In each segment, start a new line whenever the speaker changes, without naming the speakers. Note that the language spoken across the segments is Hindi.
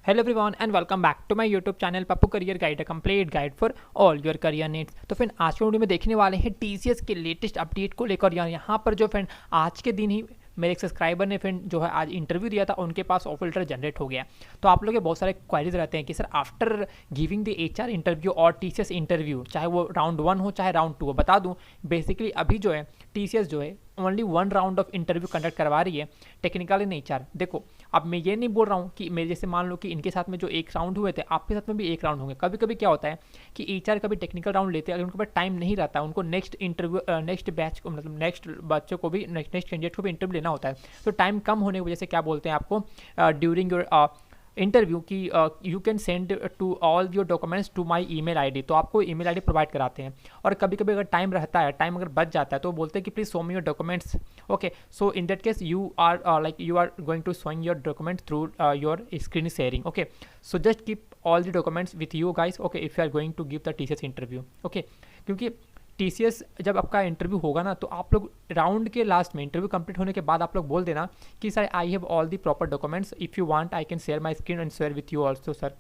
Hello everyone and welcome back to my YouTube channel Pappu career guide, a complete guide for all your career needs. तो फ्रेंड आज के वीडियो में देखने वाले हैं टीसीएस के लेटेस्ट अपडेट को लेकर। यहाँ पर जो फ्रेंड आज के दिन ही मेरे एक सब्सक्राइबर ने फ्रेंड जो है आज इंटरव्यू दिया था, उनके पास ऑफर लेटर जनरेट हो गया। तो आप लोग के बहुत सारे क्वेरीज रहते हैं कि sir after giving the HR interview और टीसीएस इंटरव्यू, चाहे वो राउंड 1 हो चाहे राउंड 2 हो, बता दूं बेसिकली अभी जो है टीसीएस जो है only 1 round of interview conduct करवा रही है, टेक्निकल इन एचआर। देखो अब मैं ये नहीं बोल रहा हूँ कि मेरे जैसे मान लो कि इनके साथ में जो एक राउंड हुए थे आपके साथ में भी एक राउंड होंगे। कभी कभी क्या होता है कि एचआर कभी टेक्निकल राउंड लेते हैं, अगर उनके पास टाइम नहीं रहता है, उनको नेक्स्ट इंटरव्यू नेक्स्ट बैच को मतलब नेक्स्ट बच्चों को भी नेक्स्ट कैंडिडेट को भी इंटरव्यू लेना होता है। तो टाइम कम होने की वजह से क्या बोलते हैं आपको ड्यूरिंग योर इंटरव्यू की you can send to all your documents to my email ID. तो आपको ईमेल आईडी प्रोवाइड कराते हैं। और कभी कभी अगर टाइम रहता है, टाइम अगर बच जाता है, तो बोलते हैं कि please show me your documents. Okay, so in that case you are you are going to showing your documents through your screen sharing. Okay, so just keep all the documents with you guys. Okay, if you are going to give the TCS interview. Okay, क्योंकि टीसीएस जब आपका इंटरव्यू होगा ना, तो आप लोग राउंड के लास्ट में इंटरव्यू कंप्लीट होने के बाद आप लोग बोल देना कि sir I have all the proper documents, if you want I can share my screen and share with you also sir.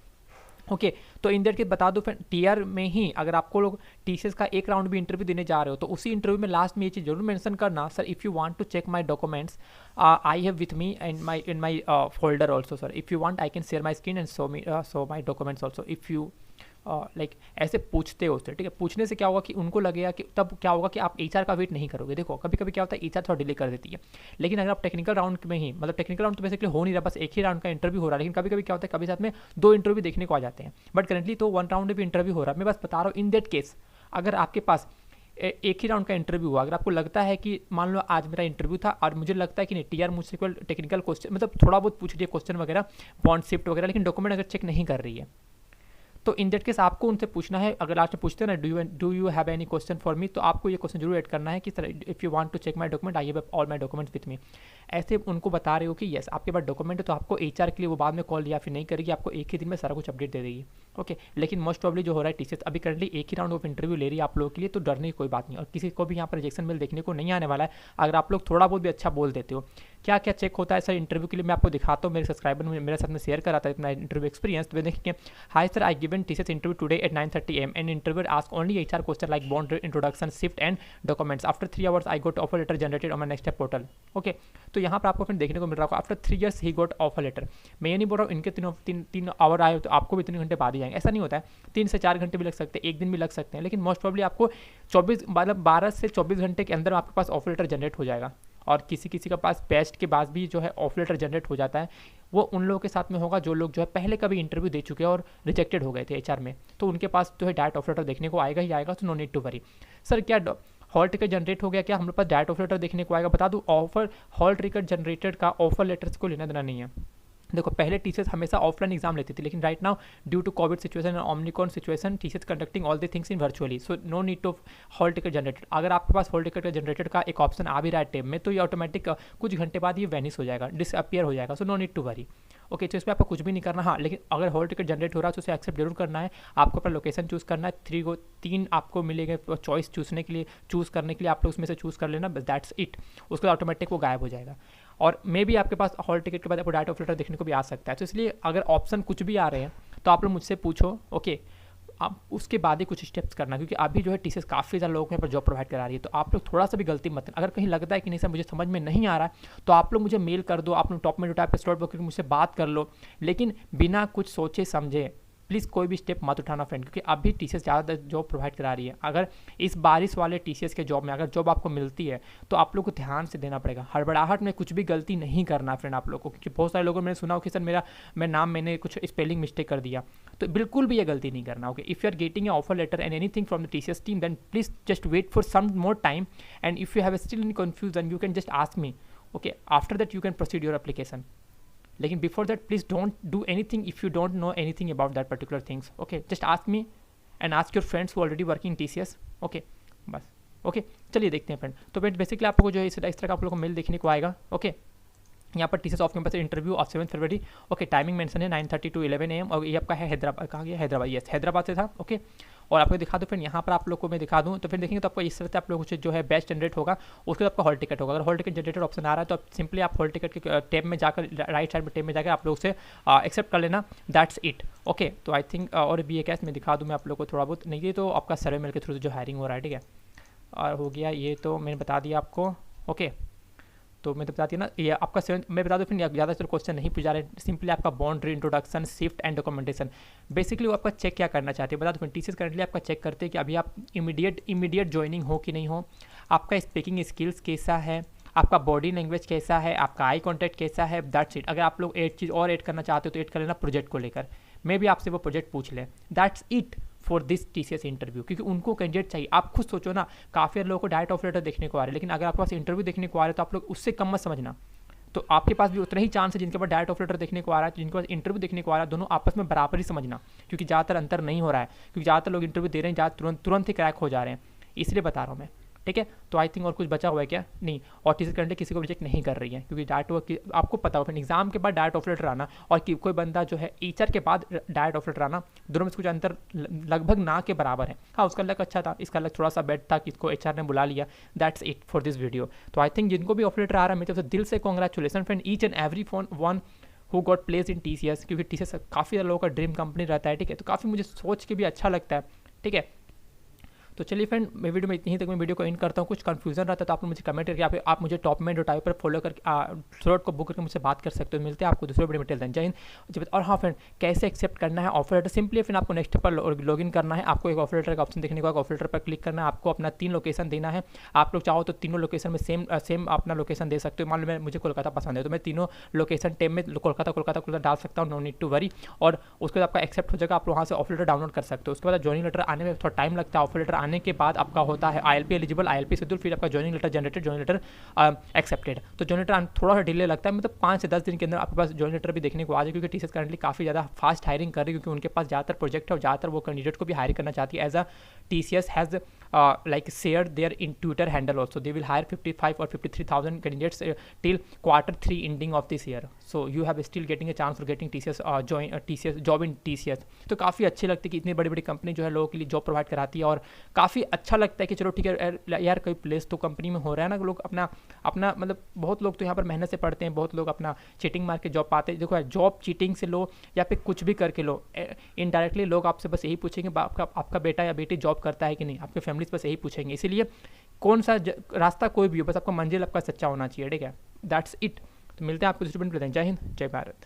Okay, तो इन देट के बता दो फिर टीआर में ही अगर आपको लोग टीसीएस का एक राउंड भी इंटरव्यू देने जा रहे हो, तो उसी इंटरव्यू में लास्ट में ये चीज़ जरूर मेंशन करना, sir if you want to check my documents I have with me and in my folder also sir, if you want I can share my screen and show my documents also if you like ऐसे पूछते हो उससे। ठीक है, पूछने से क्या होगा कि उनको लगेगा कि तब क्या होगा कि आप एचआर का वेट नहीं करोगे। देखो कभी कभी क्या होता है एचआर थोड़ा डिले कर देती है, लेकिन अगर आप टेक्निकल राउंड में ही मतलब टेक्निकल राउंड तो बेसिकली हो नहीं रहा, बस एक ही राउंड का इंटरव्यू हो रहा है, लेकिन कभी कभी क्या होता है कभी साथ में 2 इंटरव्यू देखने को आ जाते हैं। बट करंटली तो 1 राउंड में भी इंटरव्यू हो रहा है। मैं बस बता रहा हूँ इन दैट केस अगर आपके पास एक ही राउंड का इंटरव्यू हुआ, अगर आपको लगता है कि मान लो आज मेरा इंटरव्यू था और मुझे लगता है कि नहीं टीआर मुझसे केवल टेक्निकल क्वेश्चन मतलब थोड़ा बहुत पूछ रही है क्वेश्चन वगैरह बॉन्ड शिफ्ट वगैरह, लेकिन डॉक्यूमेंट अगर चेक नहीं कर रही है, तो इन दैट केस आपको उनसे पूछना है। अगर लास्ट में पूछते हैं ना do you have any question for me, तो आपको ये क्वेश्चन जरूर ऐड करना है कि sir if you want to check my document I have all my documents with me. ऐसे उनको बता रहे हो कि यस आपके पास डॉक्यूमेंट है, तो आपको एचआर के लिए वो बाद में कॉल या फिर नहीं करेगी, आपको एक ही दिन में सारा कुछ अपडेट दे देगी। ओके, लेकिन मोस्ट प्रॉब्ली जो हो रहा है टीसीएस अभी करंटली एक ही राउंड ऑफ इंटरव्यू ले रही है आप लोगों के लिए, तो डरने की कोई बात नहीं। और किसी को भी यहाँ पर रिजेक्शन मेल देखने को नहीं आने वाला है अगर आप लोग थोड़ा बहुत भी अच्छा बोल देते हो। क्या क्या चेक होता है सर इंटरव्यू के लिए, मैं आपको दिखाता हूँ। मेरे सब्सक्राइबर ने मेरे साथ में शेयर करा था अपना इंटरव्यू एक्सपीरियंस। तो देखिए, hi sir I given TCS interview today at 9:30 AM and interview ask only HR question like bond introduction shift and documents. After 3 hours I got offer letter generated on my next portal. Okay, तो यहाँ पर आपको फिर देखने को मिल रहा होगा आफ्टर 3 years ही गोट ऑफर लेटर। मैं ये नहीं बोल रहा हूँ इनके 3 आवर आए तो आपको भी 3 घंटे बाद ही जाएंगे, ऐसा नहीं होता है। 3 से 4 घंटे भी लग सकते हैं, एक दिन भी लग सकते हैं, लेकिन मोस्ट प्रॉब्ली आपको 24 मतलब 12 से 24 घंटे के अंदर आपके पास ऑफर लेटर जनरेट हो जाएगा। और किसी किसी के पास बेस्ट के बाद भी जो है ऑफर लेटर जनरेट हो जाता है, वो उन लोगों के साथ में होगा जो लोग जो है पहले कभी इंटरव्यू दे चुके हैं और रिजेक्टेड हो गए थे एचआर में, तो उनके पास जो है डायरेक्ट ऑफर लेटर देखने को आएगा ही आएगा। तो no need to worry. Sir क्या हॉल टिकट जनरेट हो गया, क्या हम लोग पास डायरेक्ट ऑफर लेटर देखने को आएगा? बता दूँ ऑफर हॉल टिकट जनरेटेड का ऑफर लेटर्स को लेना देना नहीं है। देखो पहले टीचर्स हमेशा ऑफलाइन एग्जाम लेती थी, लेकिन right now due to Covid situation and Omicron situation teachers conducting all the things in virtually, so no need to hall ticket generated. अगर आपके पास हॉल टिकट जनरेटेड का एक ऑप्शन आ भी रहा है टेब में, तो ये ऑटोमेटिक कुछ घंटे बाद ये वैनिश हो जाएगा, डिसअपियर हो जाएगा। So no need to worry. Okay, तो इसमें आपको कुछ भी नहीं करना। हाँ, लेकिन अगर हॉल टिकट जनरेट हो रहा है तो उसे एक्सेप्ट जरूर करना है। आपको अपना लोकेशन चूज़ करना है, 3 आपको मिलेंगे चॉइस चूज़ने के लिए, चूज़ करने के लिए आप लोग उसमें से चूज़ कर लेना, बस दैट्स इट। उसके बाद ऑटोमेटिक वो गायब हो जाएगा। और मे भी आपके पास हॉल टिकट के बाद आपको डायरेक्ट ऑफर लेटर देखने को भी आ सकता है। तो इसलिए अगर ऑप्शन कुछ भी आ रहे हैं तो आप लोग मुझसे पूछो। ओके, आप उसके बाद ही कुछ स्टेप्स करना, क्योंकि अभी जो है टीसीएस काफ़ी ज़्यादा लोगों को जॉब प्रोवाइड करा रही है। तो आप लोग थोड़ा सा भी गलती मत, अगर कहीं लगता है कि नहीं सर मुझे समझ में नहीं आ रहा है, तो आप लोग मुझे मेल कर दो, आप लोग टॉप में जो टाइप स्लॉट बुक मुझसे बात कर लो, लेकिन बिना कुछ सोचे समझे प्लीज़ कोई भी स्टेप मत उठाना फ्रेंड, क्योंकि अभी टीसीएस ज़्यादा जॉब प्रोवाइड करा रही है। अगर इस बारिश वाले टीसीएस के जॉब में अगर जॉब आपको मिलती है, तो आप लोग को ध्यान से देना पड़ेगा। हड़बड़ाहट में कुछ भी गलती नहीं करना फ्रेंड आप लोग को, क्योंकि बहुत सारे लोगों ने सुना हो कि सर मैंने कुछ स्पेलिंग मिस्टेक कर दिया, तो बिल्कुल भी ये गलती नहीं करना। Okay, if you are getting a offer letter and anything from the TCS team, then please just wait for some more time, and if you have still any confusion you can just ask me. Okay, after that you can proceed your application, लेकिन before that please don't do anything if you don't know anything about that particular things. Okay, just ask me and ask your friends who already working TCS. Okay, बस। ओके, चलिए देखते हैं फ्रेंड। तो फ्रेंड बेसिकली आप लोगों को जो है इस तरह का आप लोगों को मेल देखने को आएगा। ओके, यहाँ पर TCS off campus interview of 7 February. Okay, timing mention है 9:30 to 11 AM और ये आपका है हैदराबाद, कहाँ गया, हैदराबाद, यस हैदराबाद से था। ओके, और आपको दिखा दूँ फिर यहाँ पर आप लोग को मैं दिखा दूँ तो फिर देखेंगे तो आपको इस तरह से आप लोगों से जो है बैच जनरेट होगा, उसके बाद आपका हॉल टिकट होगा। अगर हॉल टिकट जनरेटर ऑप्शन आ रहा है तो आप सिंपली आप हॉल टिकट के टैब में जाकर, राइट साइड में टैब में जाकर आप लोग से एक्सेप्ट कर लेना, दैट्स इट। ओके, तो आई थिंक और भी एक कैश में दिखा दूँ मैं आप लोग को थोड़ा बहुत, नहीं ये तो आपका सर्वे मेल के थ्रू जो हायरिंग हो रहा है, ठीक है, और हो गया ये तो मैंने बता दिया आपको। ओके, तो मैं तो बताती हूँ ना, ये आपका 7 मैं बता दूँ फिर ज़्यादा क्वेश्चन नहीं पूछा रहे, सिंपली आपका boundary, introduction, shift and documentation. Basically वो आपका चेक क्या करना चाहते हैं बता दूँ। टीसीएस करंटली आपका चेक करते हैं कि अभी आप इमीडिएट ज्वाइनिंग हो कि नहीं हो, आपका स्पीकिंग स्किल्स कैसा है, आपका बॉडी लैंग्वेज कैसा है, आपका आई कॉन्टैक्ट कैसा है, दैट्स इट। अगर आप लोग एक चीज़ और ऐड करना चाहते हो तो ऐड कर लेना प्रोजेक्ट को लेकर, मे भी आपसे वो प्रोजेक्ट पूछ लें, that's it for this TCS interview, क्योंकि उनको कैंडिडेट चाहिए। आप खुद सोचो ना, काफ़ी लोगों को डायरेक्ट ऑफर लेटर देखने को आ रहे हैं, लेकिन अगर आपके पास इंटरव्यू देखने को आ रहा है तो आप लोग उससे कम मत समझना। तो आपके पास भी उतना ही चांस है जिनके पास डायरेक्ट ऑफर लेटर देखने को आ रहा है, जिनके पास इंटरव्यू देखने को आ रहा है, दोनों आपस में बराबर ही समझना, क्योंकि ज़्यादातर अंतर नहीं हो रहा है, क्योंकि ज़्यादातर लोग इंटरव्यू दे रहे हैं, तुरंत ही क्रैक हो जा रहे हैं, इसलिए बता रहा हूँ मैं, ठीक है। तो आई थिंक और कुछ बचा हुआ है क्या, नहीं, और टीसीएस करंटली किसी को रिजेक्ट नहीं कर रही है, क्योंकि डायरेक्ट आपको पता हो फिर एग्जाम के बाद डायरेक्ट ऑफर लेटर आना और कोई बंदा जो है एचआर के बाद डायरेक्ट ऑफर लेटर आना, दोनों में कुछ अंतर लगभग ना के बराबर है। हाँ, उसका लक अच्छा था, इसका लक थोड़ा सा बेड था कि इसको एचआर ने बुला लिया, that's it for this video. तो आई थिंक जिनको भी ऑफर लेटर आ रहा है मेरी तरफ से दिल से congratulation friend, each and every one who got place in TCS, क्योंकि टीसीएस काफ़ी लोगों का ड्रीम कंपनी रहता है, ठीक है। तो काफ़ी मुझे सोच के भी अच्छा लगता है, ठीक है। तो चलिए फ्रेंड, मैं वीडियो में इतनी ही तक मैं वीडियो को एंड करता हूँ। कुछ कंफ्यूजन रहता है तो आप मुझे कमेंट करके आप मुझे टॉप में टाइप पर फॉलो करके स्लॉट को बुक करके मुझसे बात कर सकते हो। मिलते हैं आपको दूसरे वीडियो में, टेल जय हिंद। और हाँ फ्रेंड, कैसे एक्सेप्ट करना है ऑफर लेटर, सिंपली फिर आपको नेक्स्ट पर लॉगिन करना है, आपको एक ऑफर लेटर का ऑप्शन देखने को, ऑफर लेटर पर क्लिक करना है, आपको अपना 3 लोकेशन देना है। आप लोग चाहो तो तीनों लोकेशन में सेम अपना लोकेशन दे सकते हो। मान लो मुझे कोलकाता पसंद है तो मैं तीनों लोकेशन टेम में कोलकाता डाल सकता हूँ, नो नीड टू वरी। और उसके बाद आपका एक्सेप्ट हो जाएगा, आप वहाँ से ऑफर लेटर डाउनलोड कर सकते हो। उसके बाद ज्वाइनिंग लेटर आने में थोड़ा टाइम लगता है, ऑफर लेटर आने के बाद आपका होता है आईएलपी एलिजिबल, आईएलपी शेड्यूल, फिर आपका joining letter generated, joining letter accepted. तो ज्वाइनिंग लेटर थोड़ा सा डिले लगता है, मतलब 5 से 10 दिन के अंदर आपके पास ज्वाइनिंग लेटर भी देखने को आ जाए, क्योंकि टीसीएस करंटली काफ़ी ज़्यादा फास्ट हायरिंग कर रही है, क्योंकि उनके पास ज़्यादातर प्रोजेक्ट है और ज़्यादातर वो कैंडिडेट को भी हायर करना चाहती है। As a TCS has like shared their in Twitter handle also, they will hire 55 or 53,000 candidates till Q3 ending of this year, so you have still getting a chance for getting TCS TCS job in TCS। तो काफ़ी अच्छी लगती है कि इतनी बड़ी बड़ी कंपनी जो है लोगों के लिए जॉब प्रोवाइड कराती है, और काफ़ी अच्छा लगता है कि चलो ठीक है यार कोई प्लेस तो कंपनी में हो रहा है ना, लोग अपना मतलब बहुत लोग तो यहाँ पर मेहनत से पढ़ते हैं, बहुत लोग अपना चीटिंग मार के जॉब पाते हैं। देखो जॉब चीटिंग से लो या फिर कुछ भी करके लो, इनडायरेक्टली लोग आपसे बस यही पूछेंगे आपका बेटा या बेटी जॉब करता है कि नहीं, आपके फैमिली बस यही पूछेंगे। इसीलिए कौन सा रास्ता कोई भी हो, बस आपका मंजिल आपका सच्चा होना चाहिए, ठीक है, दैट्स इट। तो मिलते हैं आपको दूसरे वीडियो में, जय हिंद, जय भारत।